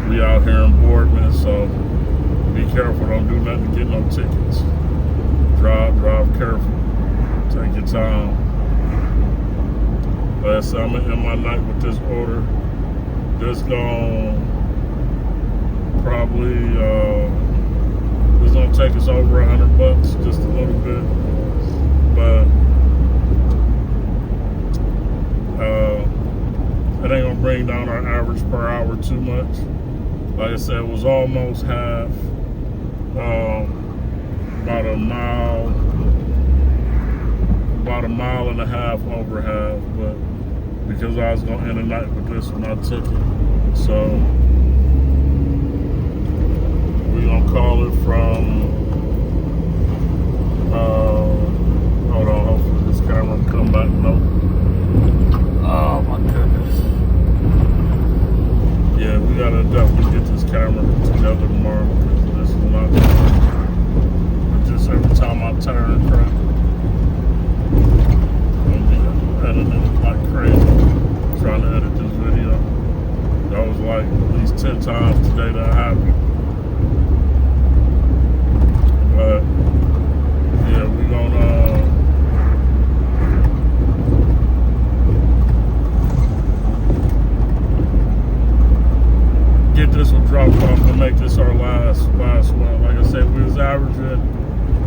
We out here in Boardman, so be careful. Don't do nothing to get no tickets. Drive careful. Take your time. Like I said, I'm gonna end my night with this order. This gonna probably it's gonna take us over $100, just a little bit, but it ain't gonna bring down our average per hour too much. Like I said, it was almost half, about a mile and a half over half, but because I was gonna end the night with this one, I took it. So we're gonna call it from hold on, hopefully this camera will come back. Nope. Oh my goodness. Yeah, we gotta definitely get this camera together tomorrow, because this is not good. Just every time I turn crap, I'm gonna be editing like crazy, trying to edit this video. That was like at least 10 times today that happened. But yeah, we gonna get this one dropped off and make this our last one. Like I said, we was averaging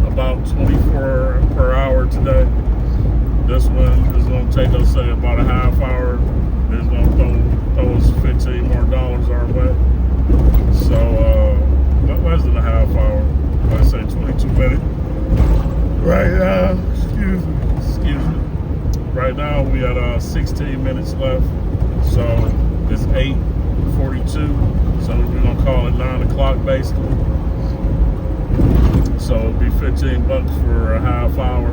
about 24 per hour today. This one is gonna take us, say, about a half hour. It's gonna throw us $15 more our way. So less than a half hour. Let's say 22 minutes. Right now, excuse me. Right now we got 16 minutes left. So it's 8:42. So we're gonna call it 9 o'clock basically. So it'll be $15 for a half hour.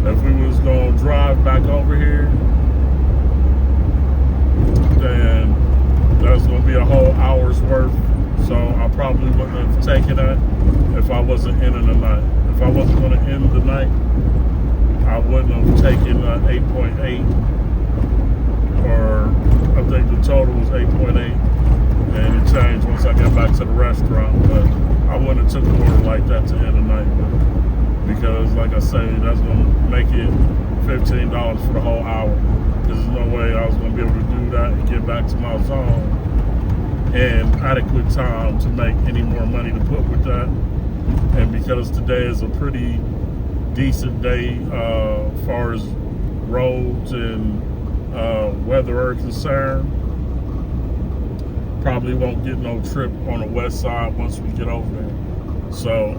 If we was gonna drive back over here, then that's gonna be a whole hour's worth. So I probably wouldn't have taken that if I wasn't ending the night. If I wasn't gonna end the night, I wouldn't have taken 8.8, or I think the total was 8.8, and it changed once I got back to the restaurant. But I wouldn't have took an order like that to end the night with, because like I say, that's gonna make it $15 for the whole hour. There's no way I was gonna be able to do that and get back to my zone in adequate time to make any more money to put with that. And because today is a pretty decent day as far as roads and weather are concerned, probably won't get no trip on the west side once we get over there. So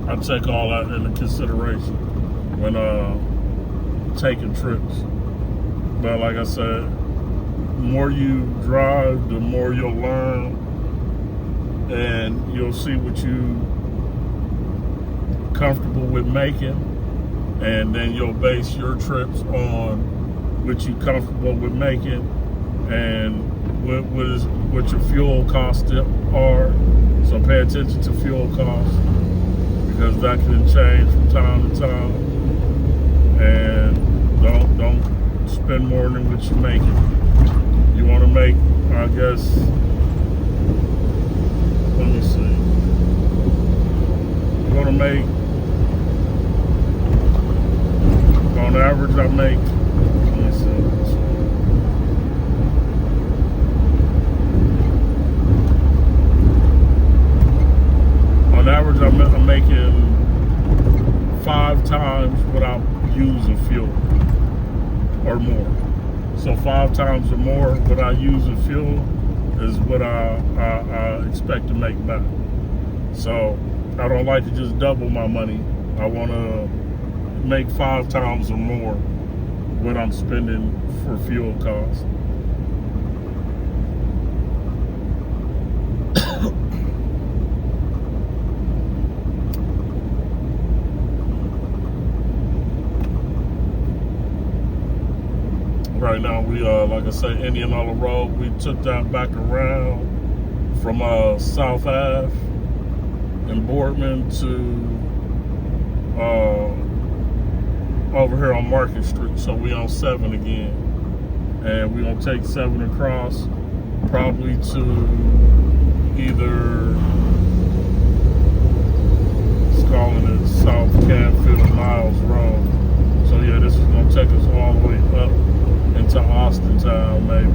I take all that into consideration when taking trips. But like I said, the more you drive, the more you'll learn, and you'll see what you comfortable with making, and then you'll base your trips on what you comfortable with making and what your fuel costs are. So pay attention to fuel costs, because that can change from time to time. And don't spend more than what you're making. You want to make, I guess, let me see. You want to make, on average, I make, let me see. On average, I'm making 5 times without using fuel, or more. So 5 times or more without using fuel is what I expect to make back. So I don't like to just double my money. I want to make 5 times or more what I'm spending for fuel costs. Right now we like I say, Indianola Road. We took that back around from South Ave in Boardman to over here on Market Street. So we on 7 again, and we're gonna take 7 across, probably to either, it's calling it South Canfield Miles Road. So yeah, this is gonna take us all the way up into Austin Town, maybe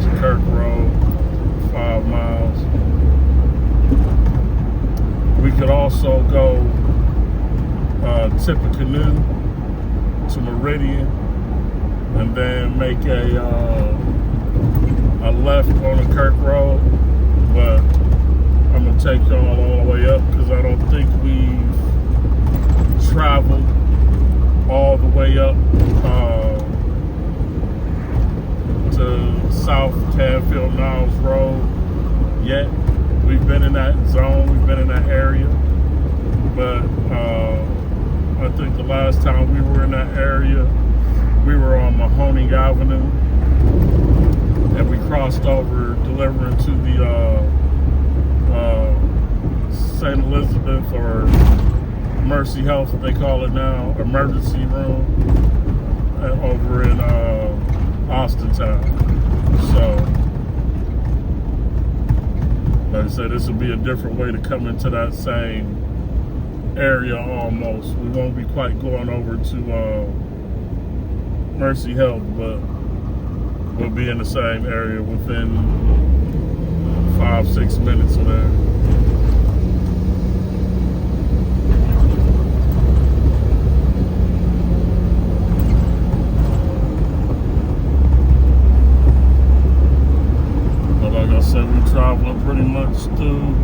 to Kirk Road, 5 miles. We could also go Tippecanoe to Meridian, and then make a left on the Kirk Road, but I'm gonna take y'all all the way up because I don't think we've traveled all the way up to South Canfield Niles Road yet. We've been in that zone, we've been in that area, but I think the last time we were in that area, we were on Mahoning Avenue, and we crossed over delivering to the St. Elizabeth, or Mercy Health, they call it now, emergency room over in Austin Town. So, like I said, this will be a different way to come into that same area almost. We won't be quite going over to Mercy Health, but we'll be in the same area within 5-6 minutes of there. But like I said, we're traveling pretty much through,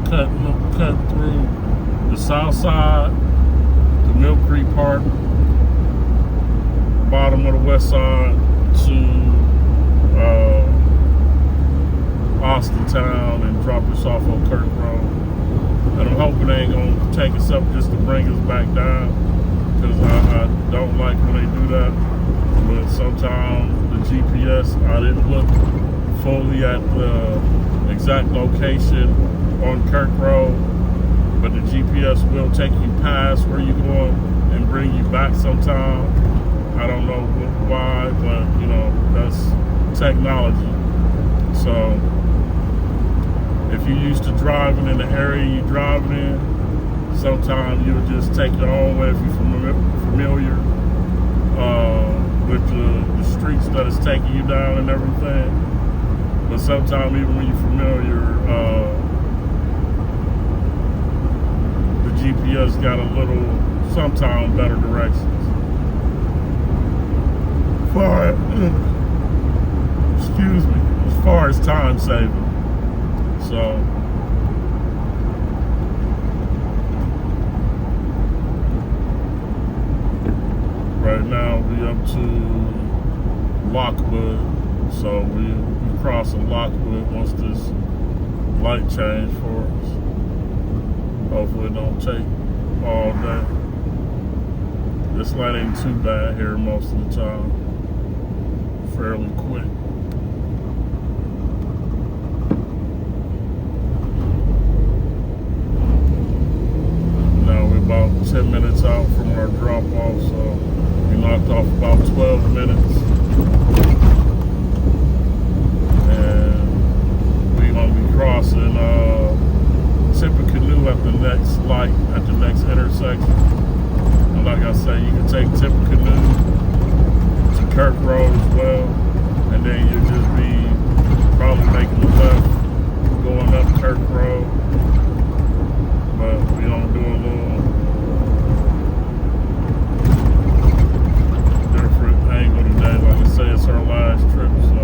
cut through the south side, the Mill Creek Park, bottom of the west side to Austin Town, and drop us off on Kirk Road. And I'm hoping they ain't gonna take us up just to bring us back down, because I don't like when they do that. But sometimes the GPS, I didn't look fully at the exact location on Kirk Road, but the GPS will take you past where you're going and bring you back sometime. I don't know why, but you know, that's technology. So if you're used to driving in the area you're driving in, sometimes you'll just take your own way if you're familiar with the streets that is taking you down and everything. But sometimes even when you're familiar, the GPS got a little, sometimes better directions. Excuse me, as far as time saving. So right now we up to Lockwood, so we crossing Lockwood once this light change for us. Hopefully it don't take all day. This light ain't too bad here most of the time. Fairly quick. Now we're about 10 minutes out from our drop off, so we knocked off about 12 minutes. And we're gonna be crossing Tippecanoe at the next light, at the next intersection. And like I say, you can take Tippecanoe to Kirk Road as well, and then you'll just be probably making a left going up Kirk Road. But we don't do a little different angle today. Like I say, it's our last trip, so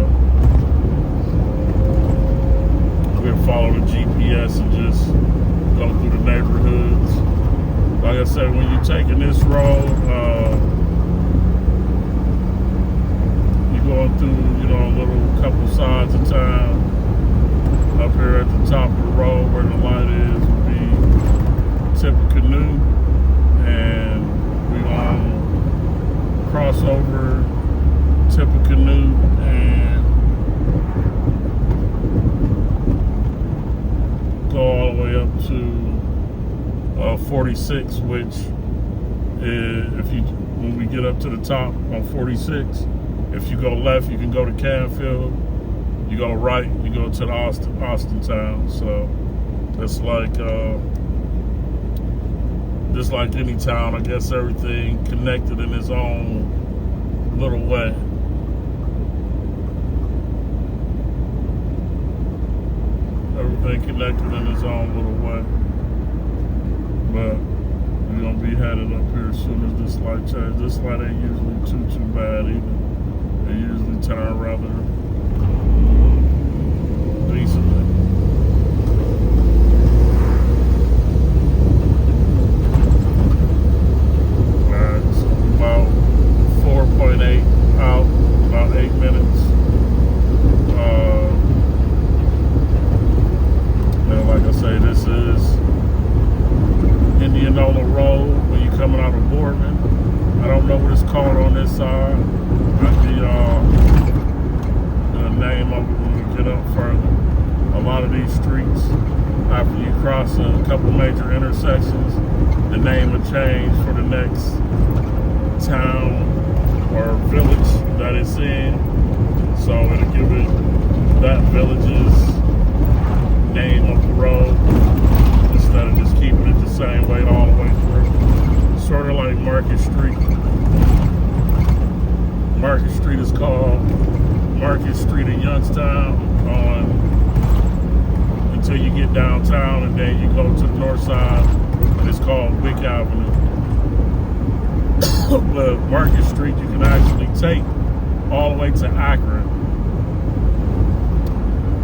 we'll follow the GPS and just go through the neighborhoods. Like I said, when you're taking this road, going through, you know, a little couple sides of town. Up here at the top of the road where the light is would be Tippecanoe, and we're gonna cross over Tippecanoe and go all the way up to 46, which is, when we get up to the top on 46, If you go left, you can go to Canfield. You go right, you go to the Austin town. So it's like just like any town, I guess everything connected in its own little way. Everything connected in its own little way. But we're gonna be headed up here as soon as this light changes. This light ain't usually too bad either. They usually turn rather decently. Alright, so about 4.8 out, about 8 minutes. And like I say, this is Indianola Road when you're coming out of Boardman. I don't know what it's called on this side. I'll give y'all the name of it when we get up further. A lot of these streets, after you cross a couple major intersections, the name will change for the next town or village that it's in. So it'll give it that village's name of the road instead of just keeping it the same way all the way through. Sort of like Market Street. Market Street is called Market Street in Youngstown until you get downtown, and then you go to the north side and it's called Wick Avenue. But Market Street you can actually take all the way to Akron.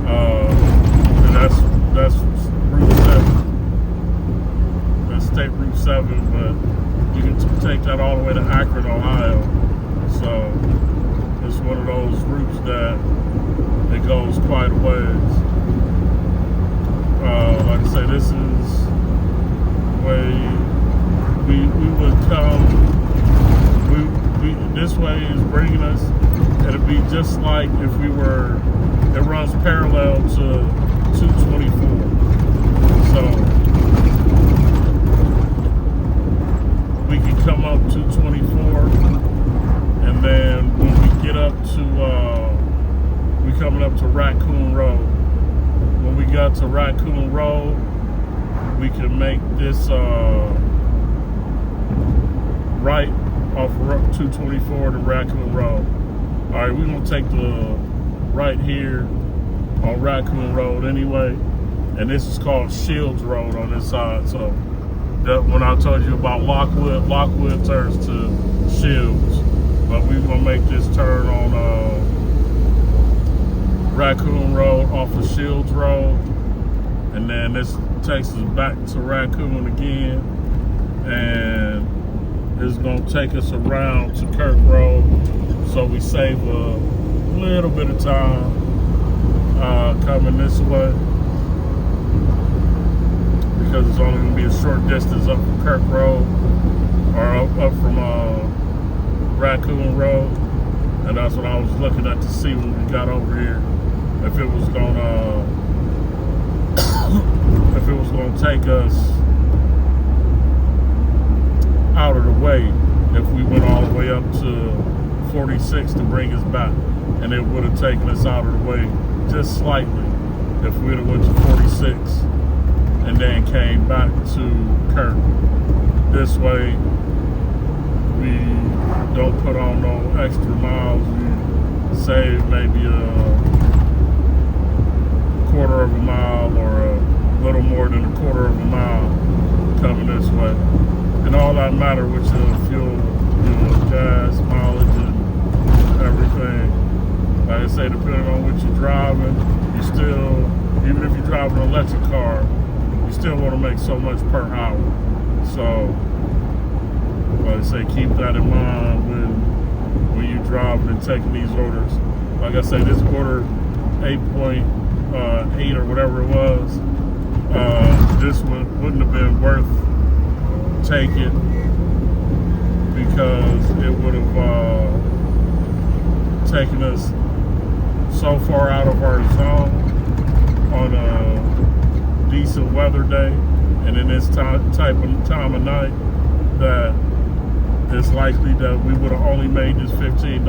And that's Route 7. That's State Route 7, but you can take that all the way to Akron, Ohio. So it's one of those routes that it goes quite a ways. Like I say, this is way we would come. This way is bringing us. It'll be just like if we were. It runs parallel to 224. So we can come up 224, and then when we get up to, we coming up to Raccoon Road. When we got to Raccoon Road, we can make this right off 224 to Raccoon Road. All right, we're gonna take the right here on Raccoon Road anyway, and this is called Shields Road on this side. So that when I told you about Lockwood turns to Shields, but we're gonna make this turn on Raccoon Road off of Shields Road, and then this takes us back to Raccoon again, and it's gonna take us around to Kirk Road, so we save a little bit of time coming this way, because it's only going to be a short distance up from Kirk Road, or up from Raccoon Road, and that's what I was looking at to see when we got over here, if it was going to take us out of the way if we went all the way up to 46 to bring us back, and it would have taken us out of the way just slightly if we'd have went to 46 and then came back to Kirk. This way we don't put on no extra miles. We save maybe a quarter of a mile or a little more than a quarter of a mile coming this way. And all that matter with your fuel, gas, mileage, and everything. Like I say, depending on what you're driving, you still, even if you're driving an electric car, you still want to make so much per hour. So, like I say, keep that in mind when you're driving and taking these orders. Like I say, this order 8.8 or whatever it was, this one wouldn't have been worth taking, because it would have taken us so far out of our zone on a decent weather day and in this time of night that it's likely that we would have only made this $15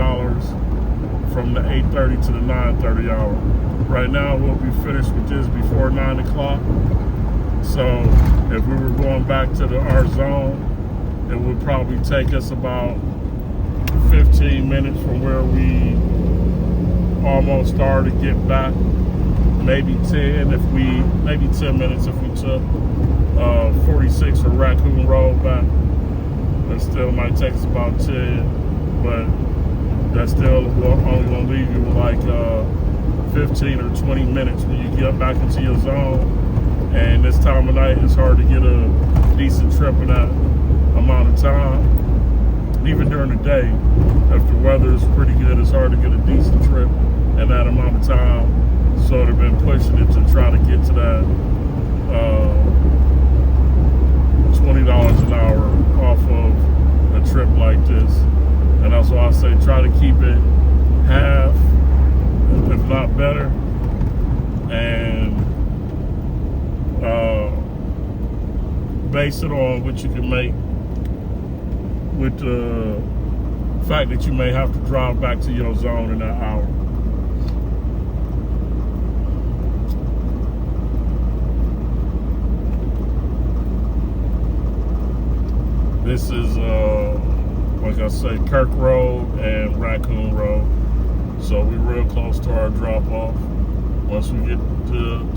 from the 8:30 to the 9:30 hour. Right now, we'll be finished with this before 9 o'clock. So if we were going back to our zone, it would probably take us about 15 minutes from where we almost started to get back. Maybe 10 minutes if we took 46 or Raccoon Road back. That still might take us about 10, but that's still only gonna leave you with like 15 or 20 minutes when you get back into your zone. And this time of night, it's hard to get a decent trip in that amount of time. Even during the day, if the weather is pretty good, it's hard to get a decent trip in that amount of time. So they've been pushing it to try to get to that $20 an hour off of a trip like this. And that's why I say try to keep it half, if not better, and base it on what you can make with the fact that you may have to drive back to your zone in that hour. This is, like I say, Kirk Road and Raccoon Road. So we're real close to our drop off. Once we get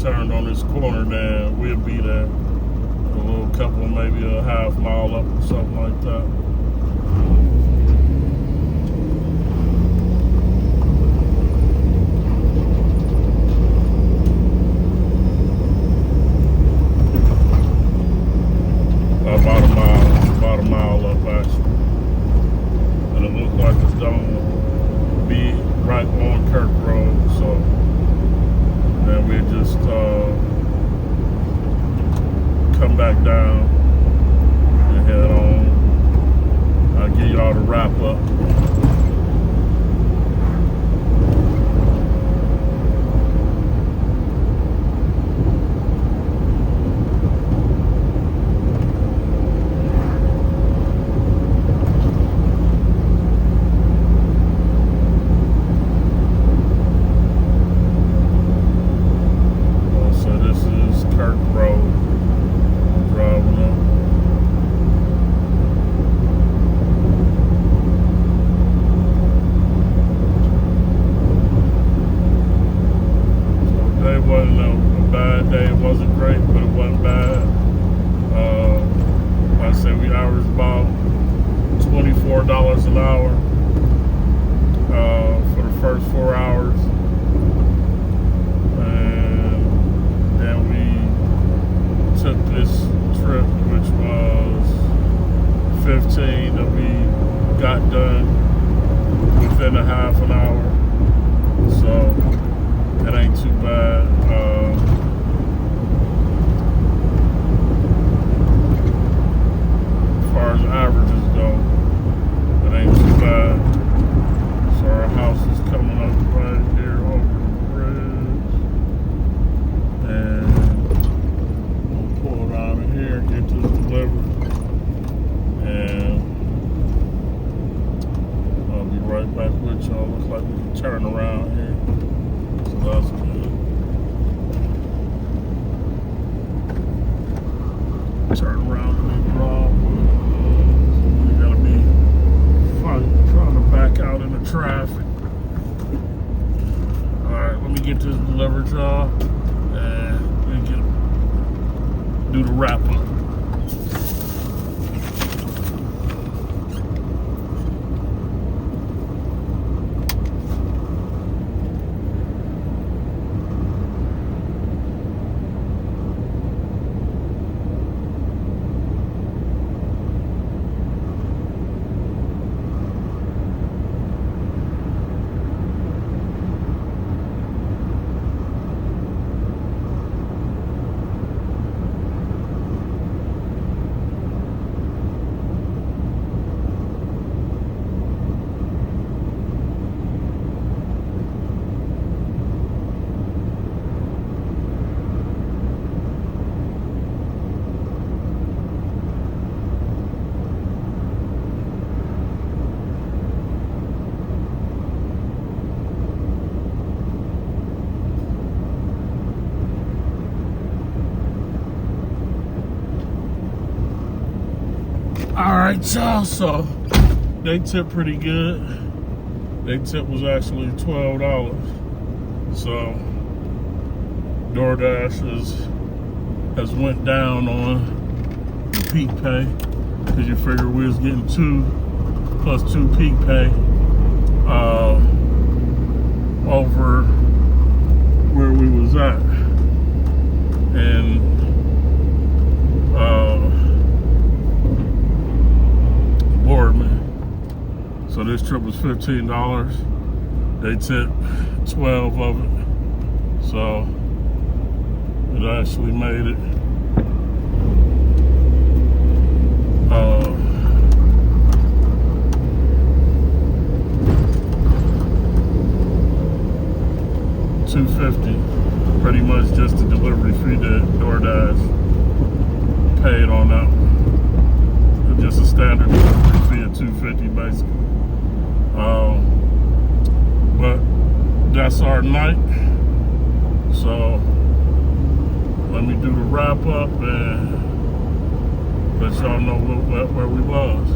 turned on this corner, then we'll be there. A little couple, maybe a half mile up or something like that. About a mile up actually. And it looks like it's gonna be right on Kirk Road, so then we'll just come back down and head on. I'll give y'all the wrap up. $24 an hour for the first 4 hours, and then we took this trip, which was 15, that we got done within a half an hour, so it ain't too bad. As far as averages go, it ain't too bad. So our house is coming up right here over the bridge, and we'll pull around in here, get this delivered, and I'll be right back with y'all. Looks like we can turn around here, so that's good. Turn around and then drive. We're gonna be trying to back out in the traffic. Alright, let me get this delivered, y'all, and we'll do the wrap up. right, y'all, so they tip pretty good. They tip was actually $12. So DoorDash has went down on the peak pay, because you figure we was getting 2 plus 2 peak pay over where we was at. And Boardman. So this trip was $15. They tipped 12 of it. So it actually made it $250, pretty much just the delivery fee that DoorDash paid on that one. Just a standard delivery fee of $250 basically. But that's our night. So let me do the wrap up and let y'all know where we was.